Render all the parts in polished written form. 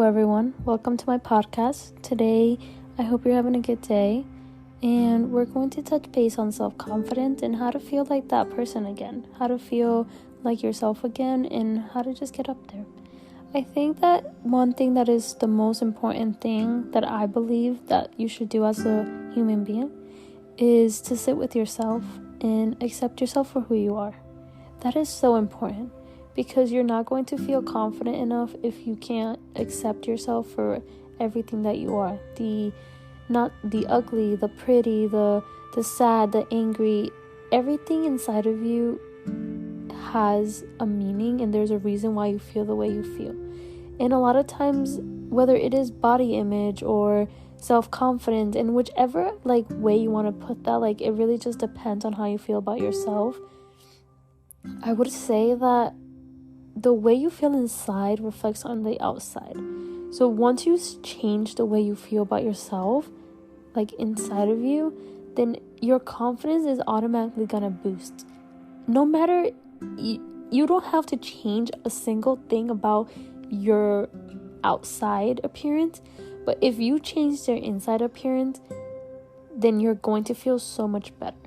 everyone. Welcome to my podcast. Today, I hope you're having a good day. And we're going to touch base on self-confidence and how to feel like that person again. How to feel like yourself again and how to just get up there. I think that one thing that is the most important thing that I believe that you should do as a human being is to sit with yourself and accept yourself for who you are. That is so important. Because you're not going to feel confident enough if you can't accept yourself for everything that you are. Not the ugly, the pretty, the sad, the angry. Everything inside of you has a meaning, and there's a reason why you feel the way you feel. And a lot of times, whether it is body image or self-confidence, in whichever way you want to put that, it really just depends on how you feel about yourself. I would say that the way you feel inside reflects on the outside. So once you change the way you feel about yourself, inside of you, then your confidence is automatically gonna boost. No matter, you don't have to change a single thing about your outside appearance, but if you change their inside appearance, then you're going to feel so much better.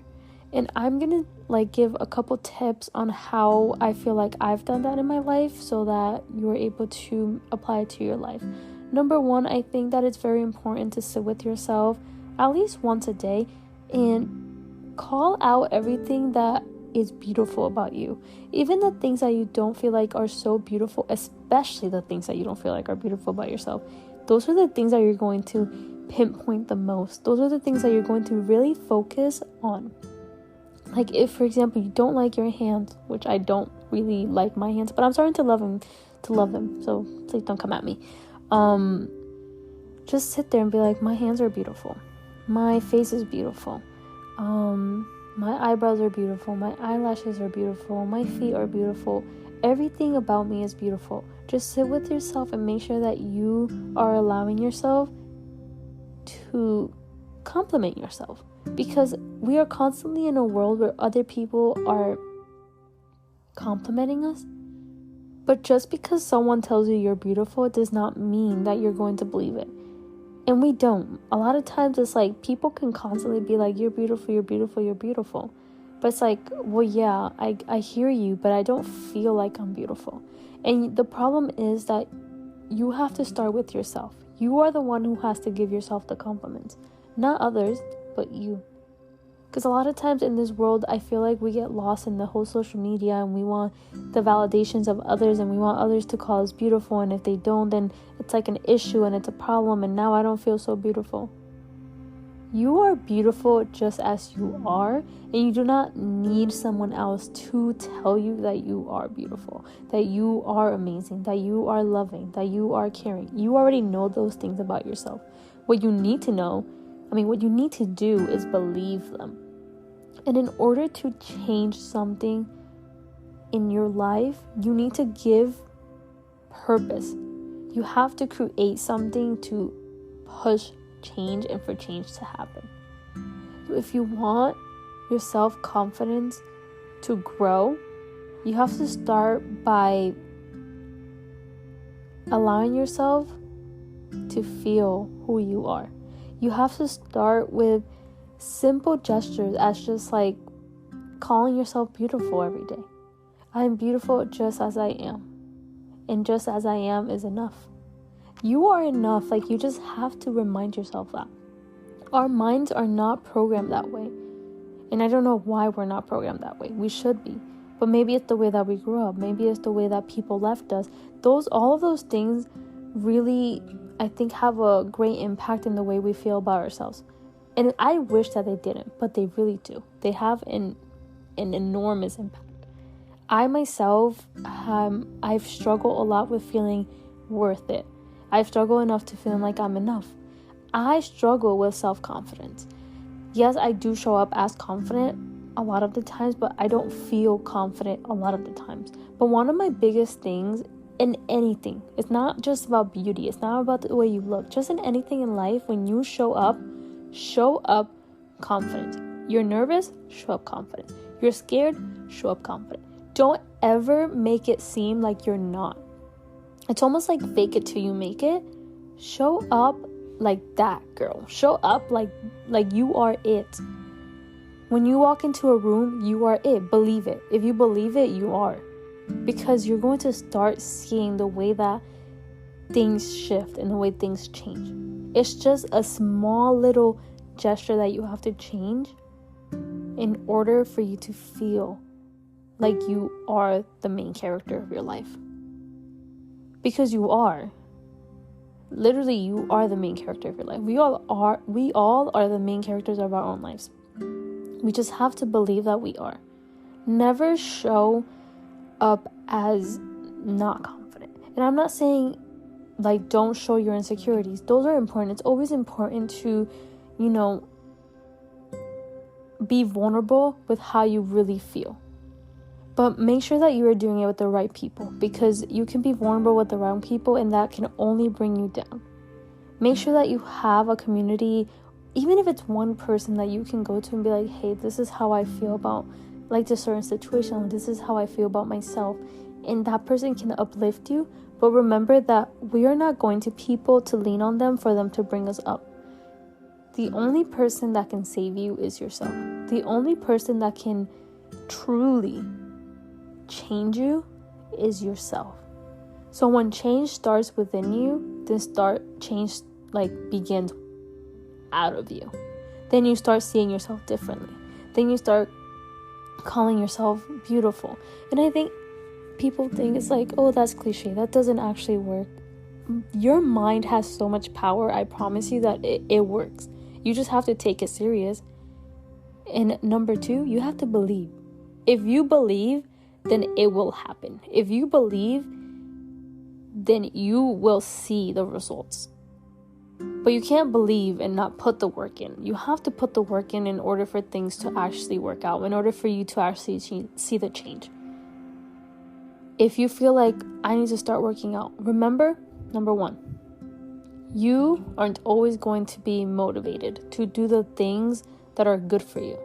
And I'm gonna give a couple tips on how I feel like I've done that in my life so that you're able to apply it to your life. Number one, I think that it's very important to sit with yourself at least once a day and call out everything that is beautiful about you. Even the things that you don't feel like are so beautiful, especially the things that you don't feel like are beautiful about yourself. Those are the things that you're going to pinpoint the most. Those are the things that you're going to really focus on. If, for example, you don't like your hands, which I don't really like my hands, but I'm starting to love them, so please don't come at me. Just sit there and be like, my hands are beautiful. My face is beautiful. My eyebrows are beautiful. My eyelashes are beautiful. My feet are beautiful. Everything about me is beautiful. Just sit with yourself and make sure that you are allowing yourself to compliment yourself. Because we are constantly in a world where other people are complimenting us. But just because someone tells you you're beautiful, it does not mean that you're going to believe it. And we don't. A lot of times it's people can constantly be like, you're beautiful, you're beautiful, you're beautiful. But it's well, yeah, I hear you, but I don't feel like I'm beautiful. And the problem is that you have to start with yourself. You are the one who has to give yourself the compliments. Not others, but you. Because a lot of times in this world, I feel like we get lost in the whole social media and we want the validations of others and we want others to call us beautiful, and if they don't, then it's an issue and it's a problem, and now I don't feel so beautiful. You are beautiful just as you are, and you do not need someone else to tell you that you are beautiful, that you are amazing, that you are loving, that you are caring. You already know those things about yourself. What you need to do is believe them. And in order to change something in your life, you need to give purpose. You have to create something to push change and for change to happen. So if you want your self-confidence to grow, you have to start by allowing yourself to feel who you are. You have to start with simple gestures as just calling yourself beautiful every day. I'm beautiful just as I am. And just as I am is enough. You are enough. You just have to remind yourself that. Our minds are not programmed that way. And I don't know why we're not programmed that way. We should be. But maybe it's the way that we grew up. Maybe it's the way that people left us. All of those things really, I think, have a great impact in the way we feel about ourselves. And I wish that they didn't, but they really do. They have an enormous impact. I myself, I've struggled a lot with feeling worth it. I've struggled enough to feeling like I'm enough. I struggle with self-confidence. Yes, I do show up as confident a lot of the times, but I don't feel confident a lot of the times. But one of my biggest things in anything, it's not just about beauty. It's not about the way you look. Just in anything in life, when you show up confident. You're nervous, show up confident. You're scared, show up confident. Don't ever make it seem like you're not. It's almost like fake it till you make it. Show up like that, girl. Show up like you are it. When you walk into a room, you are it. Believe it. If you believe it, you are. Because you're going to start seeing the way that things shift and the way things change. It's just a small little gesture that you have to change in order for you to feel like you are the main character of your life. Because you are. Literally, you are the main character of your life. We all are the main characters of our own lives. We just have to believe that we are. Never show up as not confident. And I'm not saying like don't show your insecurities. Those are important. It's always important to, be vulnerable with how you really feel. But make sure that you are doing it with the right people, because you can be vulnerable with the wrong people and that can only bring you down. Make sure that you have a community, even if it's one person that you can go to and be like, hey, this is how I feel about like this certain situation. This is how I feel about myself. And that person can uplift you. But remember that we are not going to people to lean on them for them to bring us up. The only person that can save you is yourself. The only person that can truly change you is yourself. So when change starts within you, then change begins out of you. Then you start seeing yourself differently. Then you start calling yourself beautiful. And I think people think it's like, oh, that's cliche. That doesn't actually work. Your mind has so much power. I promise you that it works. You just have to take it serious. And number 2, you have to believe. If you believe, then it will happen. If you believe, then you will see the results. But you can't believe and not put the work in. You have to put the work in order for things to actually work out, in order for you to actually see the change. If you feel like I need to start working out, remember, number 1, you aren't always going to be motivated to do the things that are good for you.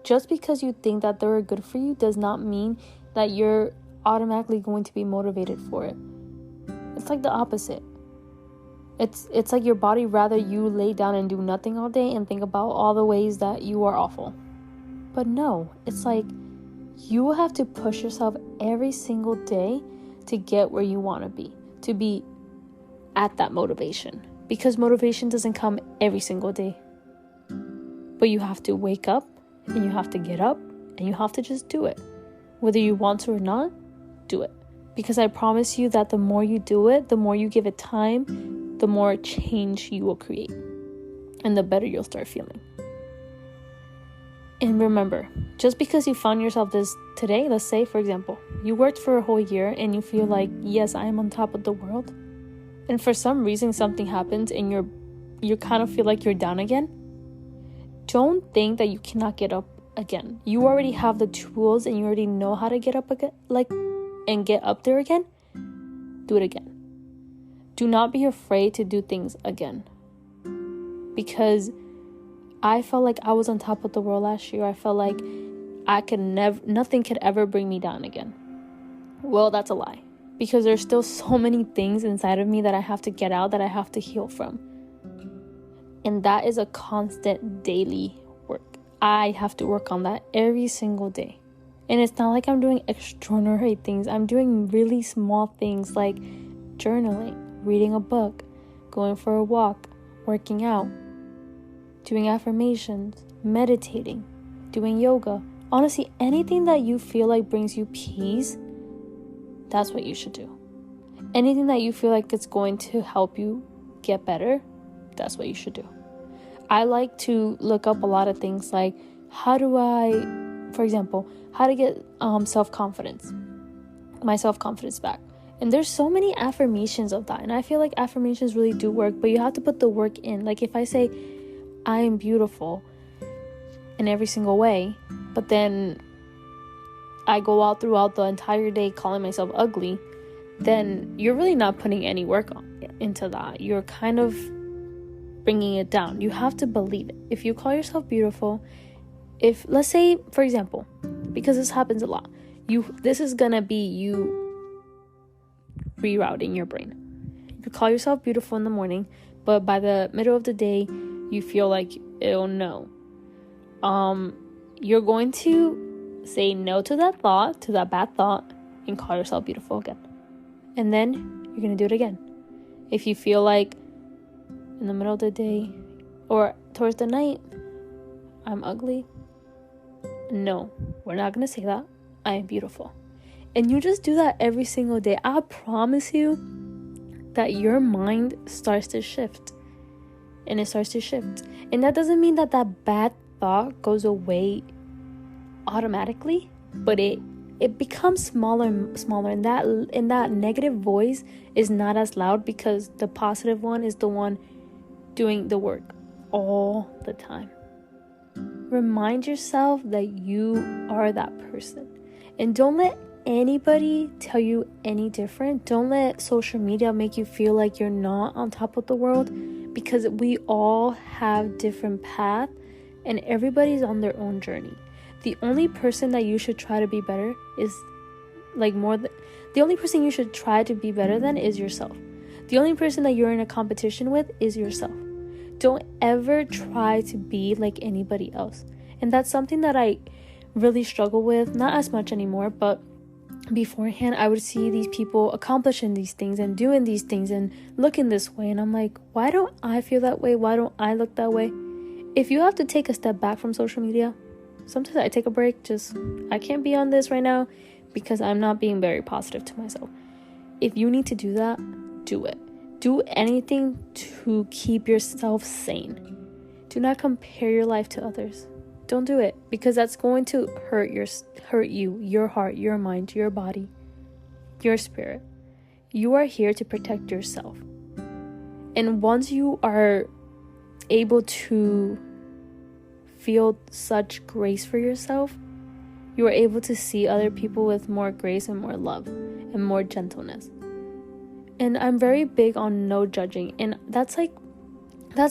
Just because you think that they're good for you does not mean that you're automatically going to be motivated for it. It's like the opposite. It's like your body rather you lay down and do nothing all day and think about all the ways that you are awful. But no, it's like you will have to push yourself every single day to get where you want to be at that motivation. Because motivation doesn't come every single day. But you have to wake up and you have to get up and you have to just do it. Whether you want to or not, do it. Because I promise you that the more you do it, the more you give it time, the more change you will create. And the better you'll start feeling. And remember, just because you found yourself this today, let's say, for example, you worked for a whole year and you feel like, yes, I am on top of the world. And for some reason, something happens and you kind of feel like you're down again. Don't think that you cannot get up again. You already have the tools and you already know how to get up again, and get up there again. Do it again. Do not be afraid to do things again. Because I felt like I was on top of the world last year. I felt like nothing could ever bring me down again. Well, that's a lie. Because there's still so many things inside of me that I have to get out, that I have to heal from. And that is a constant daily work. I have to work on that every single day. And it's not like I'm doing extraordinary things. I'm doing really small things like journaling, reading a book, going for a walk, working out, doing affirmations, meditating, doing yoga. Honestly, anything that you feel like brings you peace, that's what you should do. Anything that you feel like it's going to help you get better, that's what you should do. I like to look up a lot of things like how to get self-confidence, my self-confidence back. And there's so many affirmations of that. And I feel like affirmations really do work, but you have to put the work in. Like if I say, I am beautiful in every single way, but then I go out throughout the entire day calling myself ugly, then you're really not putting any work into that. You're kind of bringing it down. You have to believe it. If you call yourself beautiful, let's say, for example, because this happens a lot, this is gonna be you rerouting your brain. You call yourself beautiful in the morning, but by the middle of the day, you feel like, oh no. You're going to say no to that thought, to that bad thought, and call yourself beautiful again. And then you're going to do it again. If you feel like in the middle of the day or towards the night, I'm ugly. No, we're not going to say that. I am beautiful. And you just do that every single day. I promise you that your mind starts to shift. And it starts to shift. And that doesn't mean that that bad thought goes away automatically, but it becomes smaller and smaller, and that negative voice is not as loud because the positive one is the one doing the work all the time. Remind yourself that you are that person, and don't let anybody tell you any different. Don't let social media make you feel like you're not on top of the world, because we all have different paths and everybody's on their own journey. The only person that you should try to be better is the only person you should try to be better than is yourself. The only person that you're in a competition with is yourself. Don't ever try to be like anybody else. And that's something that I really struggle with, not as much anymore, but beforehand I would see these people accomplishing these things and doing these things and looking this way, and I'm like, why don't I feel that way? Why don't I look that way? If you have to take a step back from social media, sometimes I take a break. I can't be on this right now because I'm not being very positive to myself. If you need to do that, do it. Do anything to keep yourself sane. Do not compare your life to others. Don't do it, because that's going to hurt you, your heart, your mind, your body, your spirit. You are here to protect yourself. And once you are able to feel such grace for yourself, you are able to see other people with more grace and more love and more gentleness. And I'm very big on no judging, and that's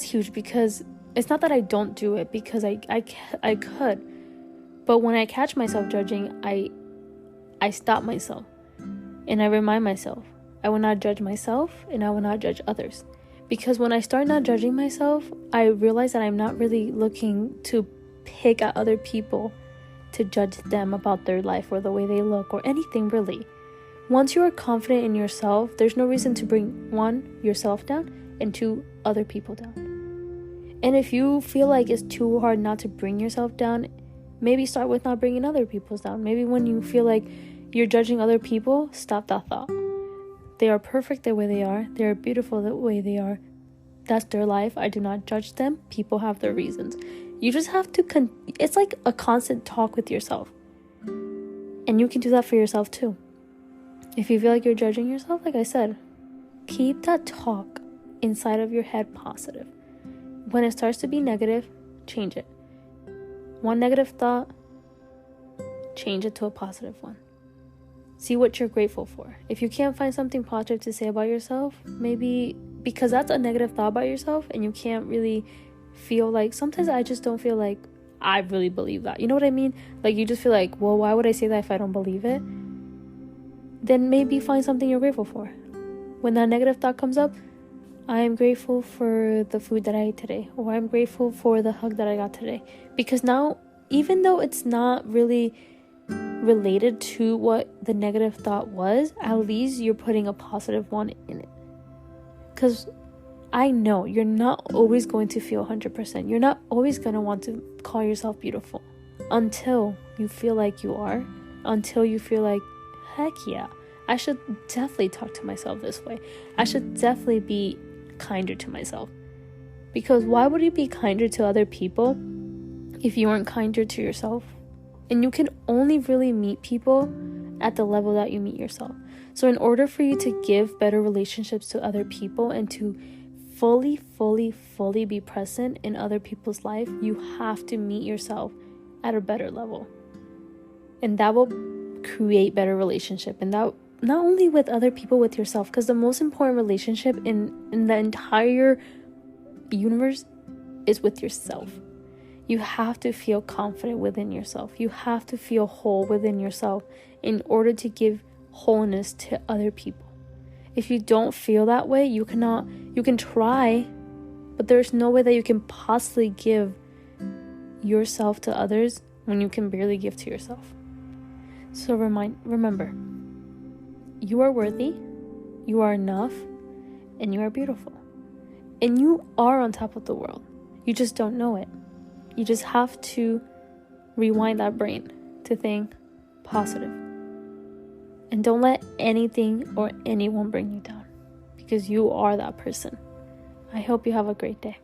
huge, because it's not that I don't do it, because I could, but when I catch myself judging, I stop myself and I remind myself, I will not judge myself and I will not judge others. Because when I start not judging myself, I realize that I'm not really looking to pick at other people to judge them about their life or the way they look or anything really. Once you are confident in yourself, there's no reason to bring, 1, yourself down, and 2, other people down. And if you feel like it's too hard not to bring yourself down, maybe start with not bringing other people's down. Maybe when you feel like you're judging other people, stop that thought. They are perfect the way they are. They are beautiful the way they are. That's their life. I do not judge them. People have their reasons. You just have to, it's like a constant talk with yourself. And you can do that for yourself too. If you feel like you're judging yourself, like I said, keep that talk inside of your head positive. When it starts to be negative, change it. One negative thought, change it to a positive one. See what you're grateful for. If you can't find something positive to say about yourself, maybe because that's a negative thought about yourself and you can't really feel like, sometimes I just don't feel like I really believe that. You know what I mean? Like you just feel like, well, why would I say that if I don't believe it? Then maybe find something you're grateful for. When that negative thought comes up, I am grateful for the food that I ate today, or I'm grateful for the hug that I got today. Because now, even though it's not really related to what the negative thought was, at least you're putting a positive one in it. Because I know you're not always going to feel 100%. You're not always going to want to call yourself beautiful until you feel like you are, until you feel like, heck yeah, I should definitely talk to myself this way. I should definitely be kinder to myself. Because why would you be kinder to other people if you weren't kinder to yourself? And you can only really meet people at the level that you meet yourself. So in order for you to give better relationships to other people and to fully be present in other people's life, you have to meet yourself at a better level. And that will create better relationship, and that not only with other people, with yourself, because the most important relationship in the entire universe is with yourself. You have to feel confident within yourself. You have to feel whole within yourself in order to give wholeness to other people. If you don't feel that way, you can try, but there's no way that you can possibly give yourself to others when you can barely give to yourself. So remember, you are worthy, you are enough, and you are beautiful. And you are on top of the world. You just don't know it. You just have to rewind that brain to think positive. And don't let anything or anyone bring you down, because you are that person. I hope you have a great day.